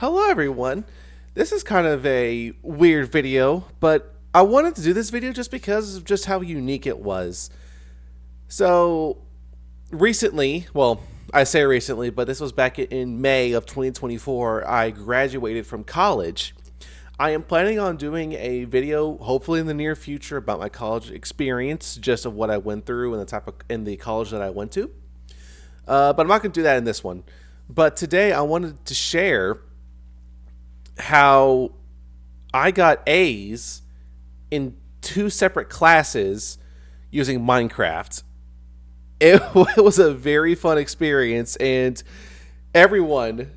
Hello everyone. This is kind of a weird video, but I wanted to do this video just because of just how unique it was. So, recently, well, I say recently, but this was back in May of 2024, I graduated from college. I am planning on doing a video, hopefully in the near future, about my college experience, just of what I went through and the type of in the college that I went to. But I'm not going to do that in this one. But today I wanted to share how I got A's in two separate classes using Minecraft. It was a very fun experience, and everyone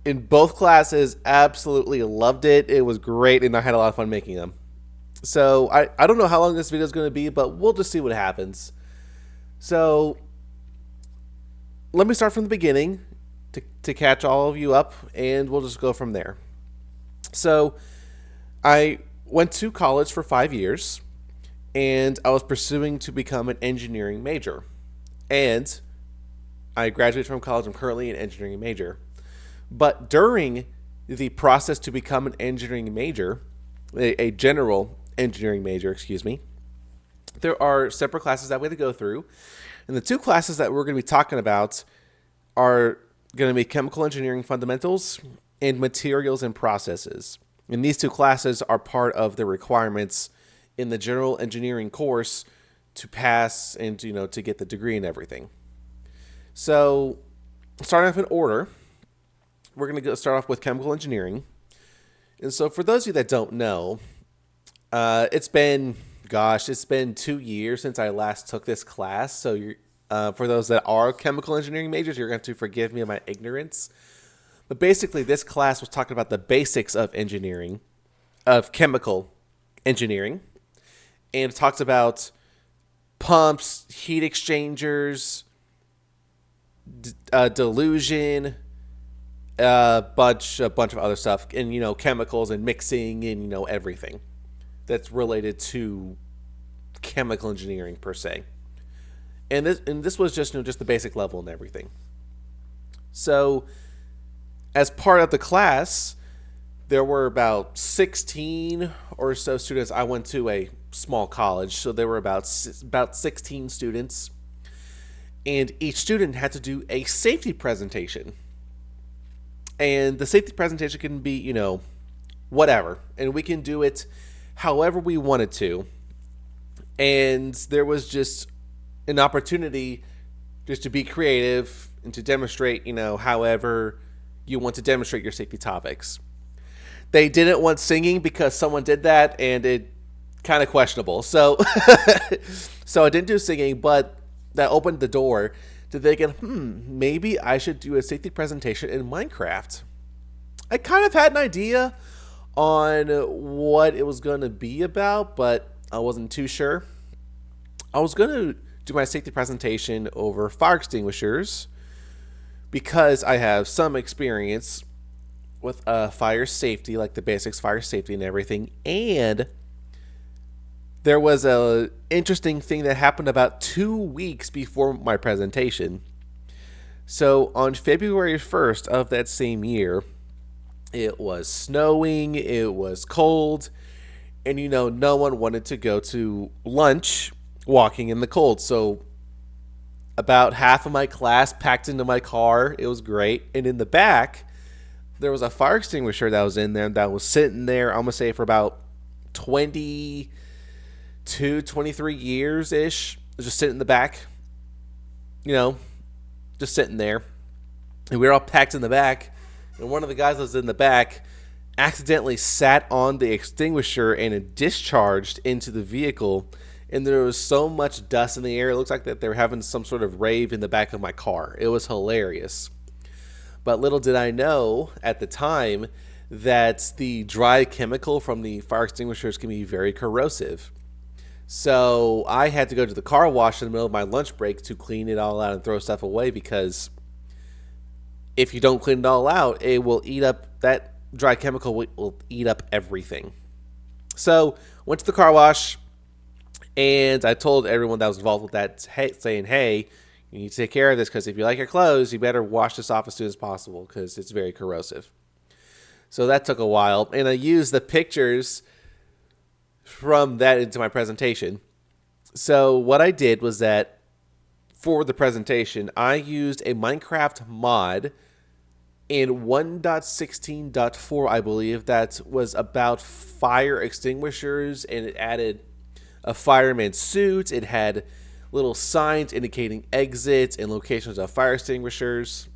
in both classes absolutely loved it. It was great, and I had a lot of fun making them. So I don't know how long this video is going to be, but we'll just see what happens. So let me start from the beginning to catch all of you up, and we'll just go from there. So I went to college for 5 years, and I was pursuing to become an engineering major. And I graduated from college. I'm currently an engineering major. But during the process to become an engineering major, a general engineering major, excuse me, there are separate classes that we had to go through. And the two classes that we're going to be talking about are going to be chemical engineering fundamentals and materials and processes. And these two classes are part of the requirements in the general engineering course to pass and to get the degree and everything. So, starting off in order, we're going to start off with chemical engineering. And so, for those of you that don't know, it's been 2 years since I last took this class. So, for those that are chemical engineering majors, you're going to forgive me of my ignorance. But basically, this class was talking about the basics of engineering, of chemical engineering. And it talks about pumps, heat exchangers, dilution, a bunch of other stuff, and chemicals and mixing and everything that's related to chemical engineering per se. And this was just the basic level and everything. So, as part of the class, there were about 16 or so students. I went to a small college, so there were about 16 students, and each student had to do a safety presentation. And the safety presentation can be, whatever, and we can do it however we wanted to. And there was just an opportunity just to be creative and to demonstrate, however you want to demonstrate your safety topics. They didn't want singing because someone did that, and it kind of questionable. So, so I didn't do singing, but that opened the door to thinking, maybe I should do a safety presentation in Minecraft. I kind of had an idea on what it was going to be about, but I wasn't too sure. I was going to do my safety presentation over fire extinguishers because I have some experience with fire safety, like the basics fire safety and everything. And there was a interesting thing that happened about 2 weeks before my presentation. So on February 1st of that same year, it was snowing, it was cold, and no one wanted to go to lunch walking in the cold. So about half of my class packed into my car. It was great. And in the back, there was a fire extinguisher that was in there that was sitting there, I'm going to say, for about 22, 23 years ish. It was just sitting in the back, just sitting there. And we were all packed in the back. And one of the guys that was in the back accidentally sat on the extinguisher and it discharged into the vehicle. And there was so much dust in the air. It looks like that they were having some sort of rave in the back of my car. It was hilarious. But little did I know at the time that the dry chemical from the fire extinguishers can be very corrosive. So I had to go to the car wash in the middle of my lunch break to clean it all out and throw stuff away, because if you don't clean it all out, it will eat up, that dry chemical will eat up everything. So went to the car wash, and I told everyone that was involved with that, saying, hey, you need to take care of this, because if you like your clothes, you better wash this off as soon as possible, because it's very corrosive. So that took a while. And I used the pictures from that into my presentation. So what I did was that for the presentation, I used a Minecraft mod in 1.16.4, I believe, that was about fire extinguishers, and it added a fireman suit. It had little signs indicating exits and locations of fire extinguishers.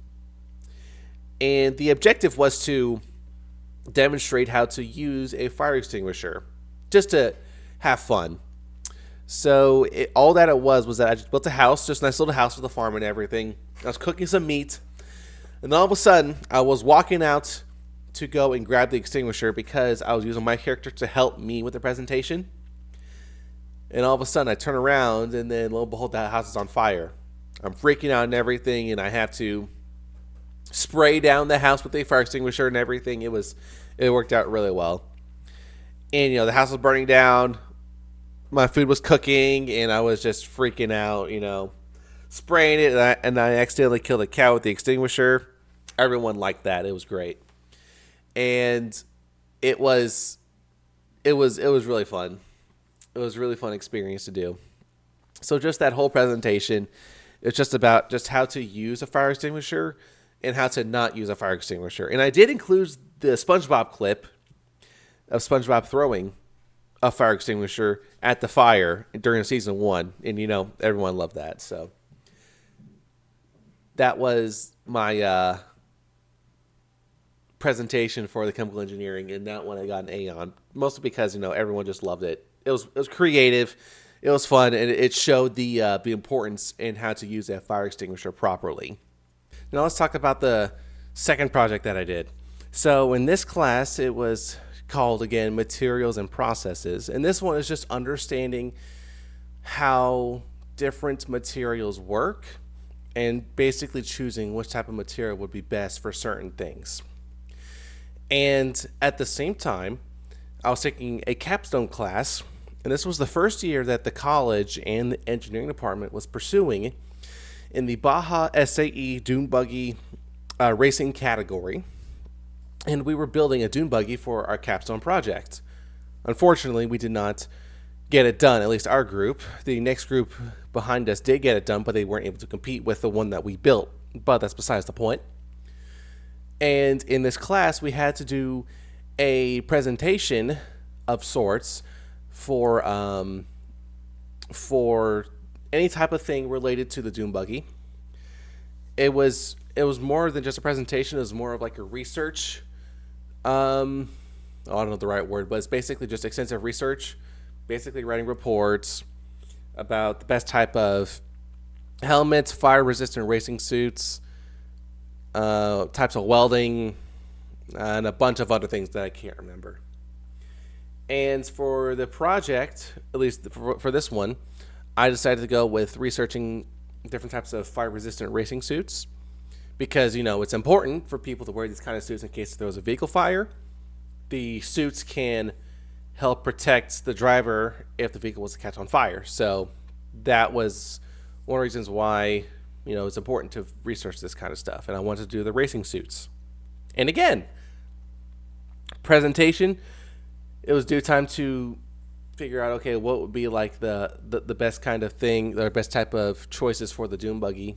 And the objective was to demonstrate how to use a fire extinguisher, just to have fun. So all that it was that I just built a house, just a nice little house with a farm and everything. I was cooking some meat, and all of a sudden, I was walking out to go and grab the extinguisher because I was using my character to help me with the presentation. And all of a sudden, I turn around, and then lo and behold, that house is on fire. I'm freaking out and everything, and I have to spray down the house with a fire extinguisher and everything. It worked out really well. And the house was burning down. My food was cooking, and I was just freaking out. Spraying it, and I accidentally killed a cow with the extinguisher. Everyone liked that. It was great, and it was really fun. It was a really fun experience to do. So just that whole presentation, it's just about just how to use a fire extinguisher and how to not use a fire extinguisher. And I did include the SpongeBob clip of SpongeBob throwing a fire extinguisher at the fire during season 1, and everyone loved that. So that was my presentation for the chemical engineering, and that one I got an A on, mostly because everyone just loved it. It was creative, it was fun, and it showed the importance in how to use that fire extinguisher properly. Now let's talk about the second project that I did. So in this class, it was called, again, Materials and Processes, and this one is just understanding how different materials work and basically choosing which type of material would be best for certain things. And at the same time, I was taking a capstone class, and this was the first year that the college and the engineering department was pursuing in the Baja SAE Dune Buggy racing category. And we were building a dune buggy for our capstone project. Unfortunately, we did not get it done, at least our group. The next group behind us did get it done, but they weren't able to compete with the one that we built. But that's besides the point. And in this class, we had to do a presentation of sorts for any type of thing related to the dune buggy. It was more than just a presentation. It was more of like a research. I don't know the right word, but it's basically just extensive research. Basically writing reports about the best type of helmets, fire-resistant racing suits, types of welding, and a bunch of other things that I can't remember. And for the project, at least for this one, I decided to go with researching different types of fire-resistant racing suits because, it's important for people to wear these kind of suits in case there was a vehicle fire. The suits can help protect the driver if the vehicle was to catch on fire. So that was one of the reasons why, it's important to research this kind of stuff. And I wanted to do the racing suits. And again, presentation, it was due time to figure out, okay, what would be like the best kind of thing, the best type of choices for the dune buggy,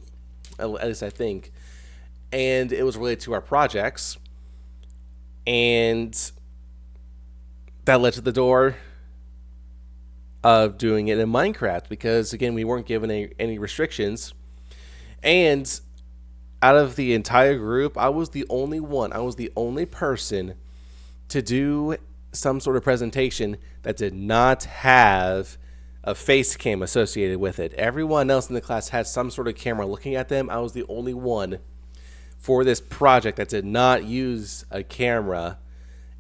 at least I think. And it was related to our projects. And that led to the door of doing it in Minecraft because, again, we weren't given any restrictions. And out of the entire group, I was the only person to do some sort of presentation that did not have a face cam associated with it. Everyone else in the class had some sort of camera looking at them. I was the only one for this project that did not use a camera.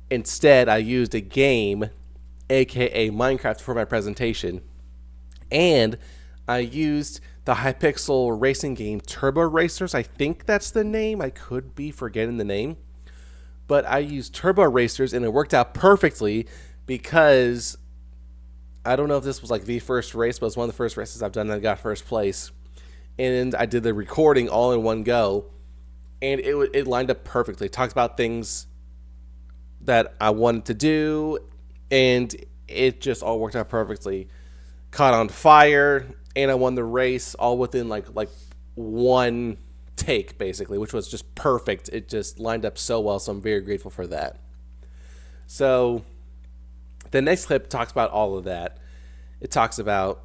Instead, I used a game, aka Minecraft, for my presentation. And I used the Hypixel racing game Turbo Racers. I think that's the name. I could be forgetting the name. But I used Turbo Racers, and it worked out perfectly because I don't know if this was like the first race, but it was one of the first races I've done that I got first place. And I did the recording all in one go, and it lined up perfectly. It talked about things that I wanted to do, and it just all worked out perfectly. Caught on fire, and I won the race all within like one take, basically, which was just perfect. It just lined up so well, so I'm very grateful for that. So the next clip talks about all of that. It talks about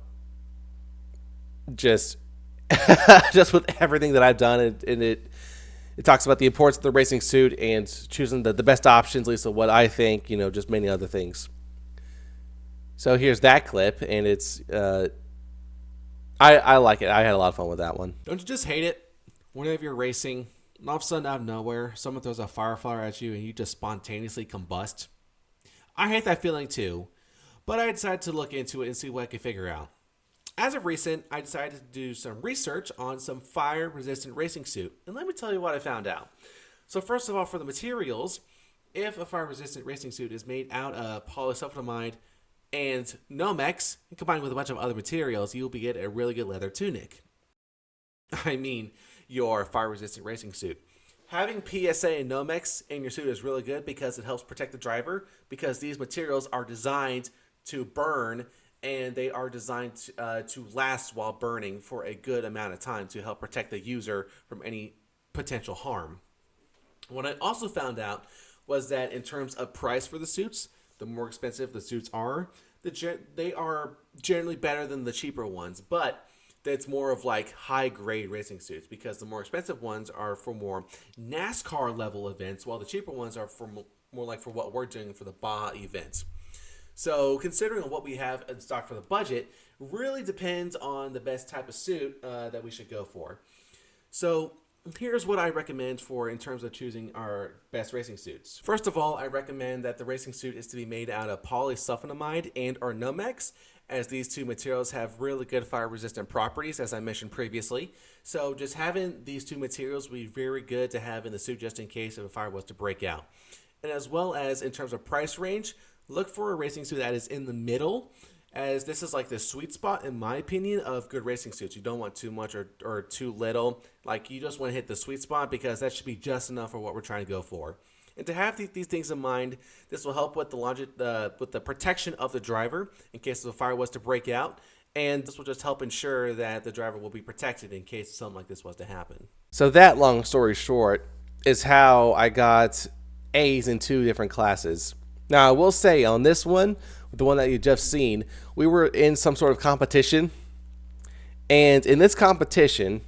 just just with everything that I've done, and it talks about the importance of the racing suit and choosing the best options, at least of what I think, just many other things. So here's that clip, and it's I like it. I had a lot of fun with that one. Don't you just hate it whenever you're racing, and all of a sudden out of nowhere, someone throws a fire flower at you and you just spontaneously combust? I hate that feeling too, but I decided to look into it and see what I could figure out. As of recent, I decided to do some research on some fire-resistant racing suit, and let me tell you what I found out. So first of all, for the materials, if a fire-resistant racing suit is made out of polysulfonamide and Nomex, combined with a bunch of other materials, you'll get a really good leather tunic. I mean, your fire-resistant racing suit. Having PSA and Nomex in your suit is really good because it helps protect the driver, because these materials are designed to burn, and they are designed to last while burning for a good amount of time to help protect the user from any potential harm. What I also found out was that in terms of price for the suits, the more expensive the suits are, they are generally better than the cheaper ones, but that's more of like high-grade racing suits, because the more expensive ones are for more NASCAR level events, while the cheaper ones are for more like for what we're doing for the Baja events. So considering what we have in stock for the budget really depends on the best type of suit that we should go for. So here's what I recommend for in terms of choosing our best racing suits. First of all, I recommend that the racing suit is to be made out of polysulfonamide and or Nomex, as these two materials have really good fire-resistant properties, as I mentioned previously. So just having these two materials would be very good to have in the suit just in case if a fire was to break out. And as well as in terms of price range, look for a racing suit that is in the middle, as this is like the sweet spot, in my opinion, of good racing suits. You don't want too much or too little. Like, you just want to hit the sweet spot, because that should be just enough for what we're trying to go for. And to have these things in mind, this will help with the protection of the driver in case the fire was to break out. And this will just help ensure that the driver will be protected in case something like this was to happen. So that, long story short, is how I got A's in 2 different classes. Now, I will say on this one, the one that you just seen, we were in some sort of competition. And in this competition,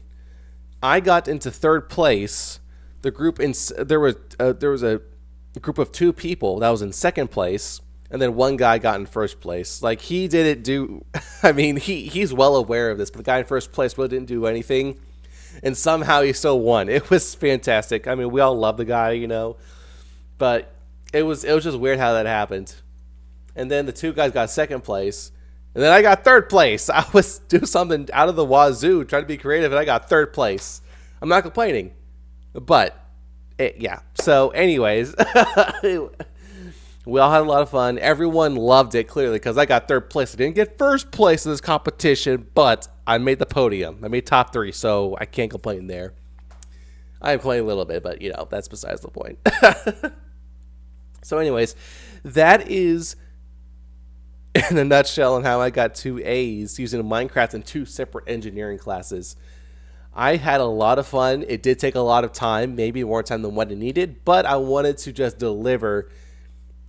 I got into 3rd place. The group there was a group of 2 people that was in 2nd place, and then one guy got in 1st place. Like, he didn't do, I mean, he's well aware of this, but the guy in 1st place really didn't do anything, and somehow he still won. It was fantastic. I mean, we all love the guy, but it was just weird how that happened. And then the 2 guys got 2nd place, and then I got 3rd place. I was doing something out of the wazoo, trying to be creative, and I got 3rd place. I'm not complaining, but yeah. So anyways, we all had a lot of fun. Everyone loved it, clearly, because I got 3rd place. I didn't get 1st place in this competition, but I made the podium. I made top 3, so I can't complain there. I complained a little bit, but that's besides the point. So anyways, that is in a nutshell on how I got 2 A's using Minecraft in 2 separate engineering classes. I had a lot of fun. It did take a lot of time, maybe more time than what it needed, but I wanted to just deliver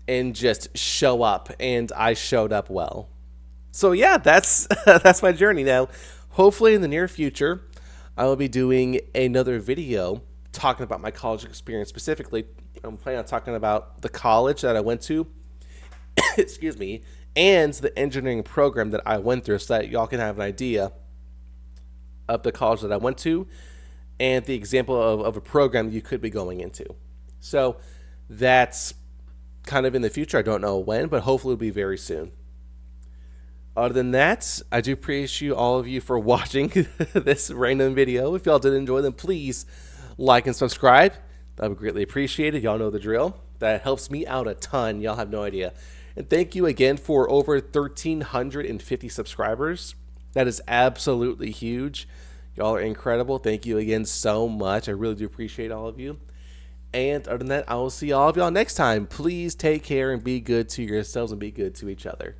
and just show up, and I showed up well. So yeah, that's that's my journey. Now, hopefully in the near future, I will be doing another video talking about my college experience specifically. I'm planning on talking about the college that I went to, excuse me, and the engineering program that I went through, so that y'all can have an idea of the college that I went to and the example of a program you could be going into. So that's kind of in the future. I don't know when, but hopefully it'll be very soon. Other than that, I do appreciate all of you for watching this random video. If y'all did enjoy them, please like and subscribe. That would be greatly appreciated. Y'all know the drill. That helps me out a ton. Y'all have no idea. And thank you again for over 1,350 subscribers. That is absolutely huge. Y'all are incredible. Thank you again so much. I really do appreciate all of you. And other than that, I will see all of y'all next time. Please take care and be good to yourselves and be good to each other.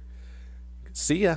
See ya.